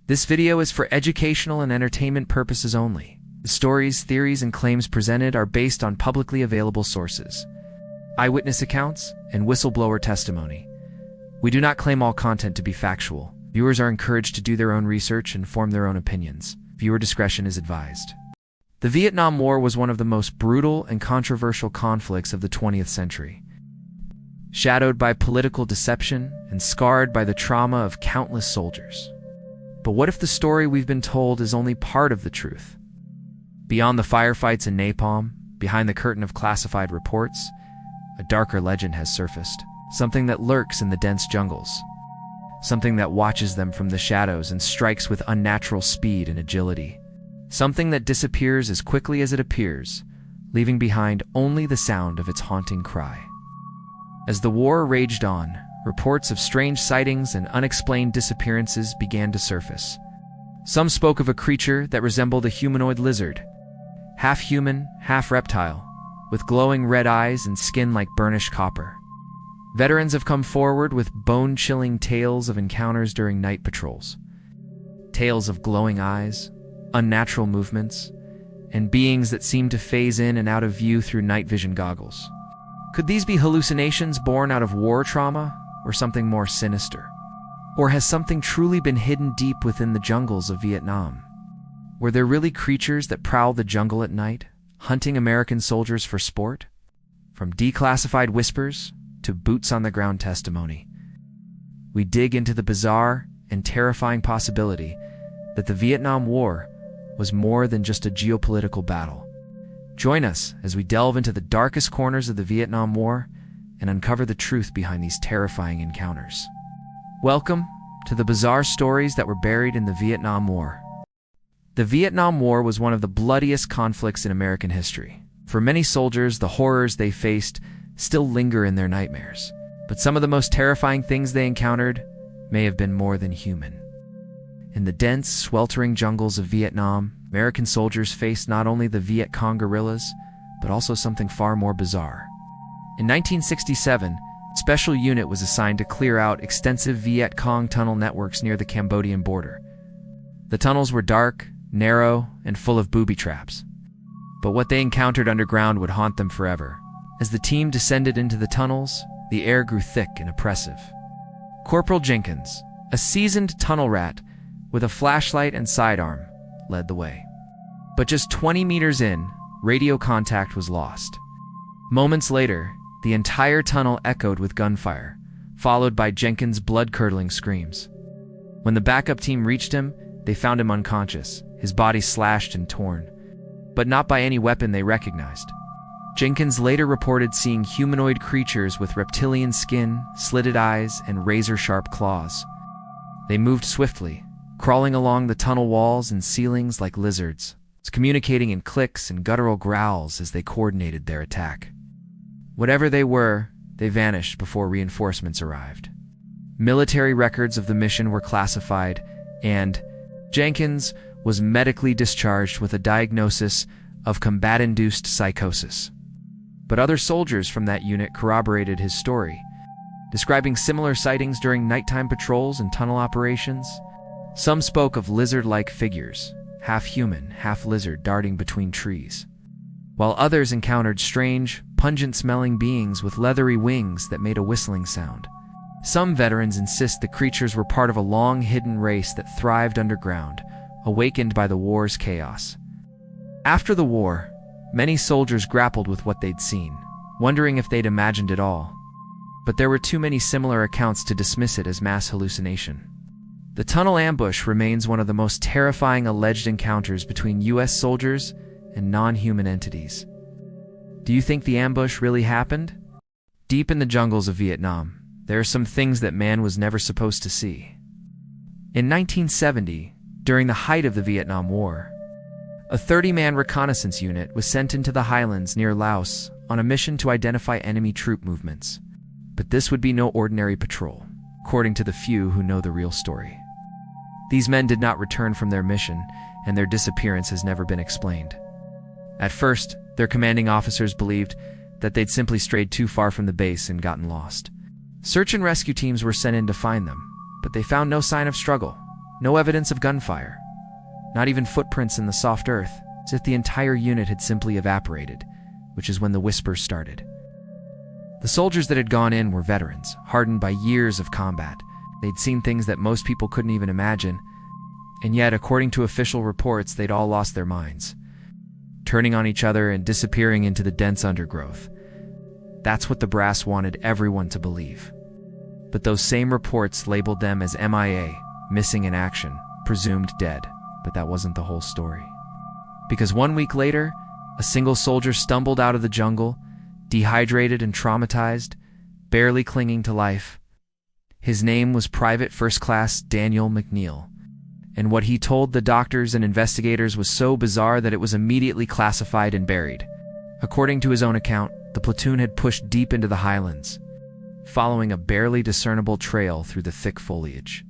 This video is for educational and entertainment purposes only. The stories, theories, and claims presented are based on publicly available sources, eyewitness accounts, and whistleblower testimony. We do not claim all content to be factual. Viewers are encouraged to do their own research and form their own opinions. Viewer discretion is advised. The Vietnam War was one of the most brutal and controversial conflicts of the 20th century. Shadowed by political deception and scarred by the trauma of countless soldiers. But what if the story we've been told is only part of the truth? Beyond the firefights and napalm, behind the curtain of classified reports, a darker legend has surfaced. Something that lurks in the dense jungles. Something that watches them from the shadows and strikes with unnatural speed and agility. Something that disappears as quickly as it appears, leaving behind only the sound of its haunting cry. As the war raged on, reports of strange sightings and unexplained disappearances began to surface. Some spoke of a creature that resembled a humanoid lizard, half human, half reptile, with glowing red eyes and skin like burnished copper. Veterans have come forward with bone-chilling tales of encounters during night patrols. Tales of glowing eyes, unnatural movements, and beings that seem to phase in and out of view through night vision goggles. Could these be hallucinations born out of war trauma, or something more sinister? Or has something truly been hidden deep within the jungles of Vietnam? Were there really creatures that prowl the jungle at night, hunting American soldiers for sport? From declassified whispers to boots-on-the-ground testimony, we dig into the bizarre and terrifying possibility that the Vietnam War was more than just a geopolitical battle. Join us as we delve into the darkest corners of the Vietnam War and uncover the truth behind these terrifying encounters. Welcome to the bizarre stories that were buried in the Vietnam War. The Vietnam War was one of the bloodiest conflicts in American history. For many soldiers, the horrors they faced still linger in their nightmares. But some of the most terrifying things they encountered may have been more than human. In the dense, sweltering jungles of Vietnam, American soldiers faced not only the Viet Cong guerrillas, but also something far more bizarre. In 1967, a special unit was assigned to clear out extensive Viet Cong tunnel networks near the Cambodian border. The tunnels were dark, narrow, and full of booby traps. But what they encountered underground would haunt them forever. As the team descended into the tunnels, the air grew thick and oppressive. Corporal Jenkins, a seasoned tunnel rat with a flashlight and sidearm, led the way. But just 20 meters in, radio contact was lost. Moments later, the entire tunnel echoed with gunfire, followed by Jenkins' blood-curdling screams. When the backup team reached him, they found him unconscious, his body slashed and torn, but not by any weapon they recognized. Jenkins later reported seeing humanoid creatures with reptilian skin, slitted eyes, and razor-sharp claws. They moved swiftly, crawling along the tunnel walls and ceilings like lizards, communicating in clicks and guttural growls as they coordinated their attack. Whatever they were, they vanished before reinforcements arrived. Military records of the mission were classified, and Jenkins was medically discharged with a diagnosis of combat-induced psychosis. But other soldiers from that unit corroborated his story, describing similar sightings during nighttime patrols and tunnel operations. Some spoke of lizard-like figures, half human, half lizard, darting between trees, while others encountered strange, pungent-smelling beings with leathery wings that made a whistling sound. Some veterans insist the creatures were part of a long-hidden race that thrived underground, awakened by the war's chaos. After the war, many soldiers grappled with what they'd seen, wondering if they'd imagined it all. But there were too many similar accounts to dismiss it as mass hallucination. The tunnel ambush remains one of the most terrifying alleged encounters between U.S. soldiers and non-human entities. Do you think the ambush really happened? Deep in the jungles of Vietnam, there are some things that man was never supposed to see. In 1970, during the height of the Vietnam War, a 30-man reconnaissance unit was sent into the highlands near Laos on a mission to identify enemy troop movements. But this would be no ordinary patrol, according to the few who know the real story. These men did not return from their mission, and their disappearance has never been explained. At first, their commanding officers believed that they'd simply strayed too far from the base and gotten lost. Search and rescue teams were sent in to find them, but they found no sign of struggle, No evidence of gunfire. Not even footprints in the soft earth, as if the entire unit had simply evaporated, which is when the whispers started. The soldiers that had gone in were veterans, hardened by years of combat. They'd seen things that most people couldn't even imagine, and yet, according to official reports, they'd all lost their minds, turning on each other and disappearing into the dense undergrowth. That's what the brass wanted everyone to believe. But those same reports labeled them as MIA, missing in action, presumed dead. But that wasn't the whole story. Because 1 week later, a single soldier stumbled out of the jungle, dehydrated and traumatized, barely clinging to life. His name was Private First Class Daniel McNeil, and what he told the doctors and investigators was so bizarre that it was immediately classified and buried. According to his own account, the platoon had pushed deep into the highlands, following a barely discernible trail through the thick foliage.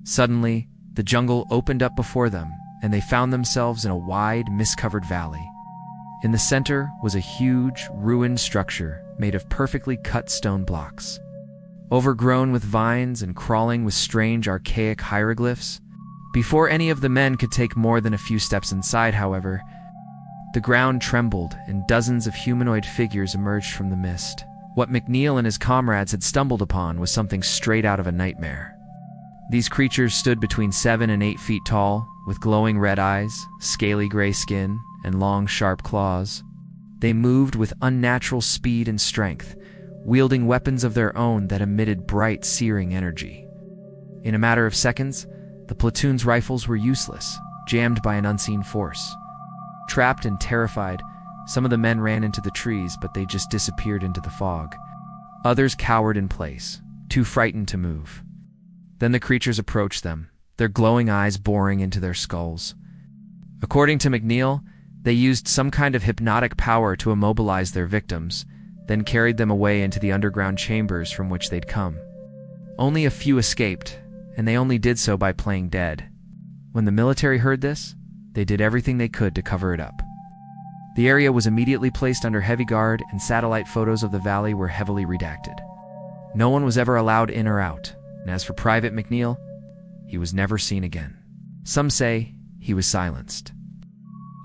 Suddenly, the jungle opened up before them, and they found themselves in a wide, mist-covered valley. In the center was a huge, ruined structure made of perfectly cut stone blocks. Overgrown with vines and crawling with strange, archaic hieroglyphs. Before any of the men could take more than a few steps inside, however, the ground trembled and dozens of humanoid figures emerged from the mist. What McNeil and his comrades had stumbled upon was something straight out of a nightmare. These creatures stood between 7 and 8 feet tall, with glowing red eyes, scaly gray skin, and long, sharp claws. They moved with unnatural speed and strength, wielding weapons of their own that emitted bright, searing energy. In a matter of seconds, the platoon's rifles were useless, jammed by an unseen force. Trapped and terrified, some of the men ran into the trees, but they just disappeared into the fog. Others cowered in place, too frightened to move. Then the creatures approached them, their glowing eyes boring into their skulls. According to McNeil, they used some kind of hypnotic power to immobilize their victims, then carried them away into the underground chambers from which they'd come. Only a few escaped, and they only did so by playing dead. When the military heard this, they did everything they could to cover it up. The area was immediately placed under heavy guard, and satellite photos of the valley were heavily redacted. No one was ever allowed in or out, and as for Private McNeil, he was never seen again. Some say he was silenced.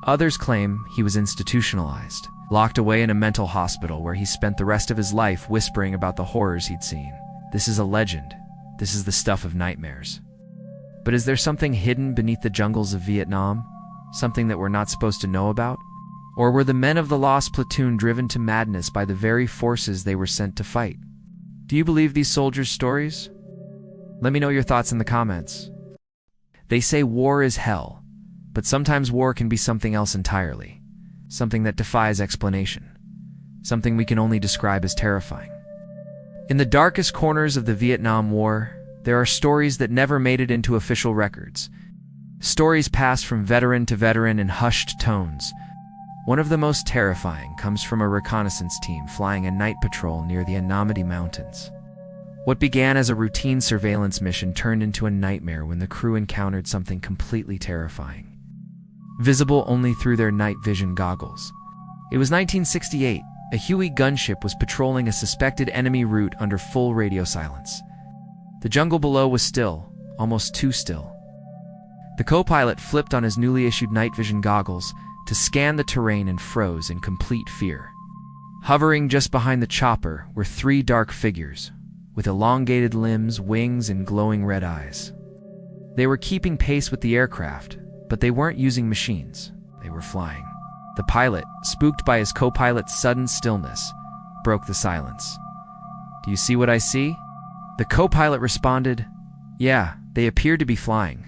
Others claim he was institutionalized, locked away in a mental hospital where he spent the rest of his life whispering about the horrors he'd seen. This is a legend. This is the stuff of nightmares. But is there something hidden beneath the jungles of Vietnam? Something that we're not supposed to know about? Or were the men of the lost platoon driven to madness by the very forces they were sent to fight? Do you believe these soldiers' stories? Let me know your thoughts in the comments. They say war is hell, but sometimes war can be something else entirely. Something that defies explanation. Something we can only describe as terrifying. In the darkest corners of the Vietnam War, there are stories that never made it into official records. Stories passed from veteran to veteran in hushed tones. One of the most terrifying comes from a reconnaissance team flying a night patrol near the An Namadi Mountains. What began as a routine surveillance mission turned into a nightmare when the crew encountered something completely terrifying, visible only through their night vision goggles. It was 1968. A Huey gunship was patrolling a suspected enemy route under full radio silence. The jungle below was still, almost too still. The co-pilot flipped on his newly issued night vision goggles to scan the terrain and froze in complete fear. Hovering just behind the chopper were 3 dark figures, with elongated limbs, wings, and glowing red eyes. They were keeping pace with the aircraft, but they weren't using machines. They were flying. The pilot, spooked by his co-pilot's sudden stillness, broke the silence. "Do you see what I see?" The co-pilot responded, "Yeah, they appear to be flying.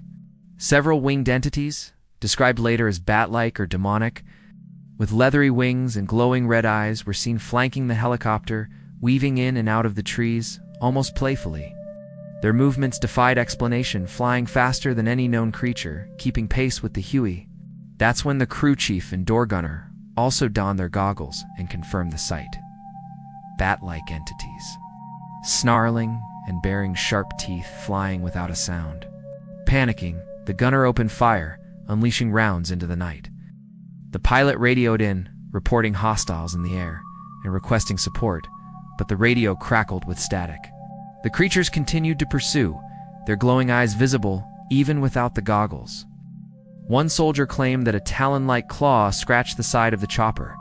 Several winged entities, described later as bat-like or demonic, with leathery wings and glowing red eyes, were seen flanking the helicopter, weaving in and out of the trees, almost playfully. Their movements defied explanation, flying faster than any known creature, keeping pace with the Huey." That's when the crew chief and door gunner also donned their goggles and confirmed the sight. Bat-like entities, snarling and baring sharp teeth, flying without a sound. Panicking, the gunner opened fire, unleashing rounds into the night. The pilot radioed in, reporting hostiles in the air and requesting support, but the radio crackled with static. The creatures continued to pursue, their glowing eyes visible even without the goggles. One soldier claimed that a talon-like claw scratched the side of the chopper.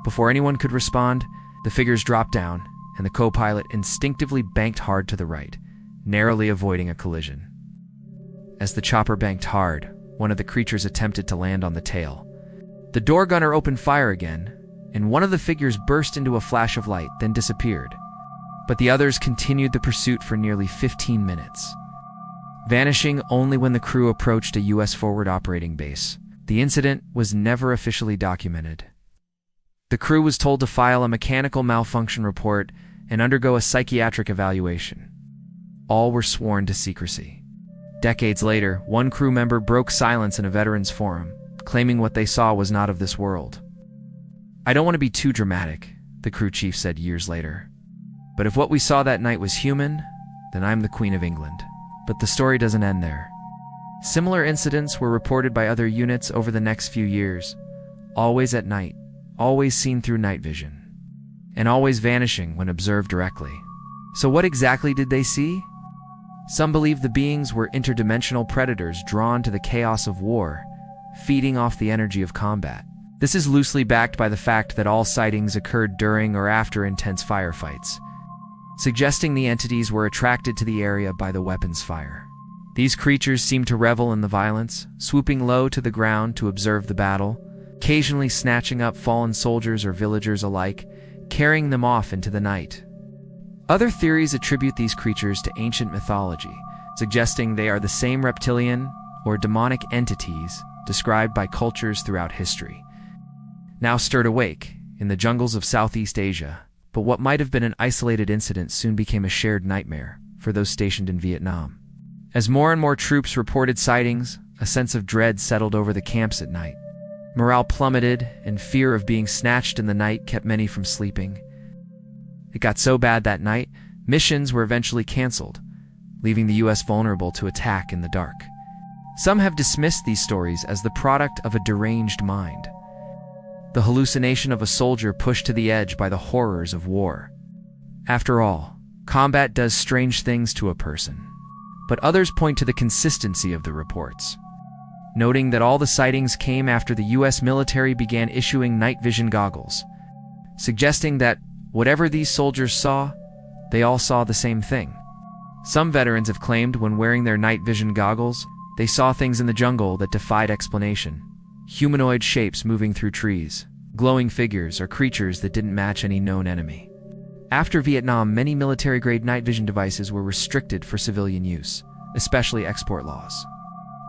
Before anyone could respond, the figures dropped down, and the co-pilot instinctively banked hard to the right, narrowly avoiding a collision. As the chopper banked hard, one of the creatures attempted to land on the tail. The door gunner opened fire again, and one of the figures burst into a flash of light, then disappeared. But the others continued the pursuit for nearly 15 minutes, vanishing only when the crew approached a U.S. forward operating base. The incident was never officially documented. The crew was told to file a mechanical malfunction report and undergo a psychiatric evaluation. All were sworn to secrecy. Decades later, one crew member broke silence in a veterans forum, claiming what they saw was not of this world. "I don't want to be too dramatic," the crew chief said years later, "but if what we saw that night was human, then I'm the Queen of England." But the story doesn't end there. Similar incidents were reported by other units over the next few years, always at night, always seen through night vision, and always vanishing when observed directly. So what exactly did they see? Some believe the beings were interdimensional predators drawn to the chaos of war, feeding off the energy of combat. This is loosely backed by the fact that all sightings occurred during or after intense firefights, suggesting the entities were attracted to the area by the weapon's fire. These creatures seem to revel in the violence, swooping low to the ground to observe the battle, occasionally snatching up fallen soldiers or villagers alike, carrying them off into the night. Other theories attribute these creatures to ancient mythology, suggesting they are the same reptilian or demonic entities described by cultures throughout history, now stirred awake in the jungles of Southeast Asia. But what might have been an isolated incident soon became a shared nightmare for those stationed in Vietnam. As more and more troops reported sightings, a sense of dread settled over the camps at night. Morale plummeted, and fear of being snatched in the night kept many from sleeping. It got so bad that night, missions were eventually canceled, leaving the U.S. vulnerable to attack in the dark. Some have dismissed these stories as the product of a deranged mind, the hallucination of a soldier pushed to the edge by the horrors of war. After all, combat does strange things to a person. But others point to the consistency of the reports, noting that all the sightings came after the U.S. military began issuing night vision goggles, suggesting that whatever these soldiers saw, they all saw the same thing. Some veterans have claimed when wearing their night vision goggles, they saw things in the jungle that defied explanation. Humanoid shapes moving through trees, glowing figures, or creatures that didn't match any known enemy. After Vietnam, many military-grade night vision devices were restricted for civilian use, especially export laws.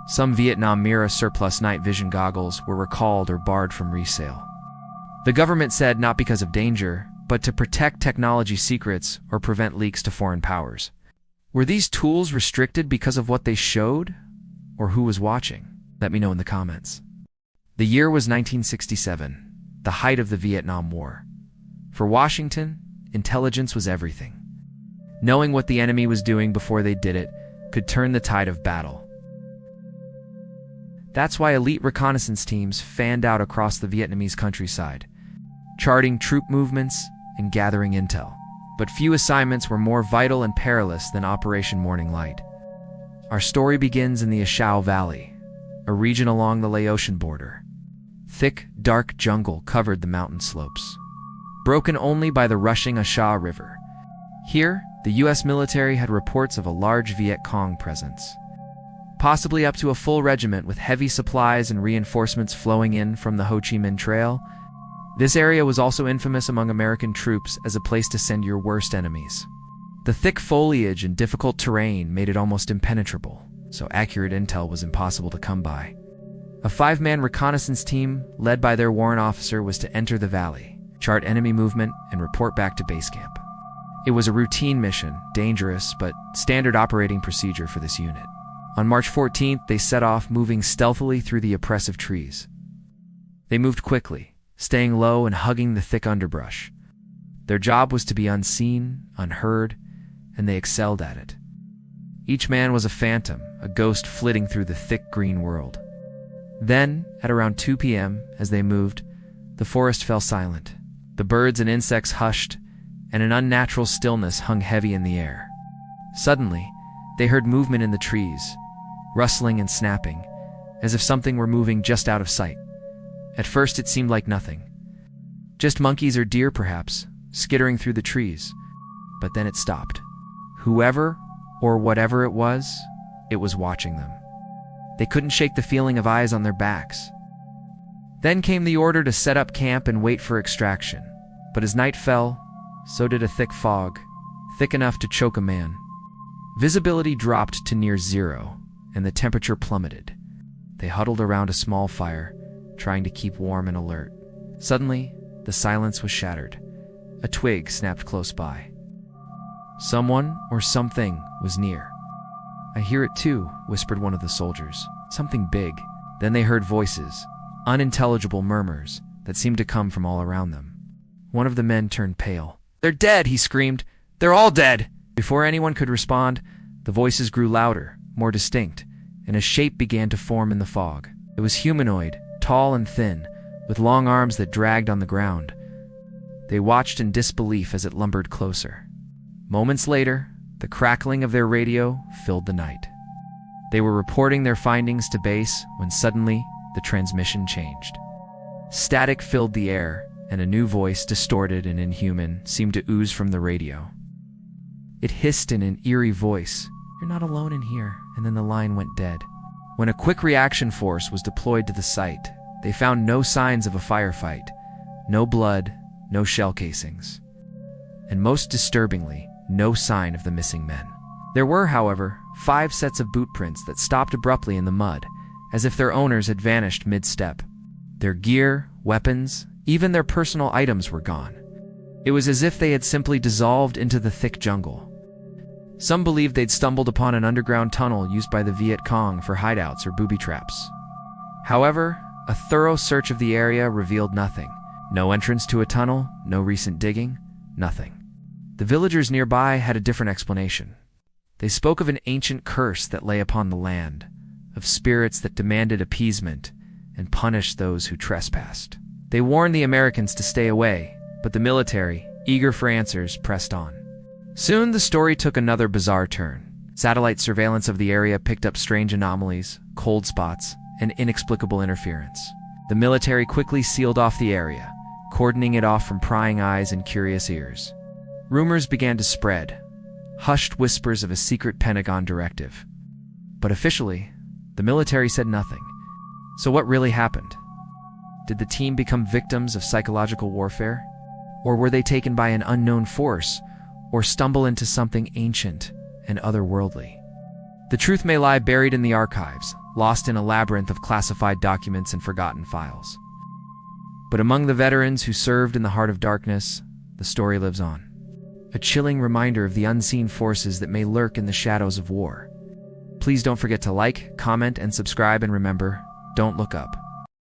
Some Vietnam-era surplus night vision goggles were recalled or barred from resale. The government said not because of danger, but to protect technology secrets or prevent leaks to foreign powers. Were these tools restricted because of what they showed, or who was watching? Let me know in the comments. The year was 1967, the height of the Vietnam War. For Washington, intelligence was everything. Knowing what the enemy was doing before they did it could turn the tide of battle. That's why elite reconnaissance teams fanned out across the Vietnamese countryside, charting troop movements and gathering intel. But few assignments were more vital and perilous than Operation Morning Light. Our story begins in the A Shau Valley, a region along the Laotian border. Thick, dark jungle covered the mountain slopes, broken only by the rushing A Shau River. Here, the U.S. military had reports of a large Viet Cong presence, possibly up to a full regiment with heavy supplies and reinforcements flowing in from the Ho Chi Minh Trail. This area was also infamous among American troops as a place to send your worst enemies. The thick foliage and difficult terrain made it almost impenetrable, so accurate intel was impossible to come by. A 5-man reconnaissance team, led by their warrant officer, was to enter the valley, chart enemy movement, and report back to base camp. It was a routine mission, dangerous, but standard operating procedure for this unit. On March 14th, they set off, moving stealthily through the oppressive trees. They moved quickly, staying low and hugging the thick underbrush. Their job was to be unseen, unheard, and they excelled at it. Each man was a phantom, a ghost flitting through the thick green world. Then, at around 2 p.m., as they moved, the forest fell silent. The birds and insects hushed, and an unnatural stillness hung heavy in the air. Suddenly, they heard movement in the trees, rustling and snapping, as if something were moving just out of sight. At first it seemed like nothing. Just monkeys or deer, perhaps, skittering through the trees. But then it stopped. Whoever or whatever it was watching them. They couldn't shake the feeling of eyes on their backs. Then came the order to set up camp and wait for extraction. But as night fell, so did a thick fog, thick enough to choke a man. Visibility dropped to near zero, and the temperature plummeted. They huddled around a small fire, trying to keep warm and alert. Suddenly, the silence was shattered. A twig snapped close by. Someone or something was near. "I hear it too," whispered one of the soldiers. "Something big." Then they heard voices, unintelligible murmurs that seemed to come from all around them. One of the men turned pale. "They're dead!" he screamed. "They're all dead!" Before anyone could respond, the voices grew louder, more distinct, and a shape began to form in the fog. It was humanoid, tall and thin, with long arms that dragged on the ground. They watched in disbelief as it lumbered closer. Moments later, the crackling of their radio filled the night. They were reporting their findings to base when suddenly the transmission changed. Static filled the air, and a new voice, distorted and inhuman, seemed to ooze from the radio. It hissed in an eerie voice, "You're not alone in here," and then the line went dead. When a quick reaction force was deployed to the site, they found no signs of a firefight, no blood, no shell casings, and most disturbingly, no sign of the missing men. There were, however, 5 sets of boot prints that stopped abruptly in the mud, as if their owners had vanished mid-step. Their gear, weapons, even their personal items were gone. It was as if they had simply dissolved into the thick jungle. Some believed they'd stumbled upon an underground tunnel used by the Viet Cong for hideouts or booby traps. However, a thorough search of the area revealed nothing. No entrance to a tunnel, no recent digging, nothing. The villagers nearby had a different explanation. They spoke of an ancient curse that lay upon the land, of spirits that demanded appeasement and punished those who trespassed. They warned the Americans to stay away, but the military, eager for answers, pressed on. Soon the story took another bizarre turn. Satellite surveillance of the area picked up strange anomalies, cold spots, and inexplicable interference. The military quickly sealed off the area, cordoning it off from prying eyes and curious ears. Rumors began to spread, hushed whispers of a secret Pentagon directive. But officially, the military said nothing. So what really happened? Did the team become victims of psychological warfare? Or were they taken by an unknown force, or stumble into something ancient and otherworldly? The truth may lie buried in the archives, lost in a labyrinth of classified documents and forgotten files. But among the veterans who served in the heart of darkness, the story lives on. A chilling reminder of the unseen forces that may lurk in the shadows of war. Please don't forget to like, comment, and subscribe, and remember, don't look up.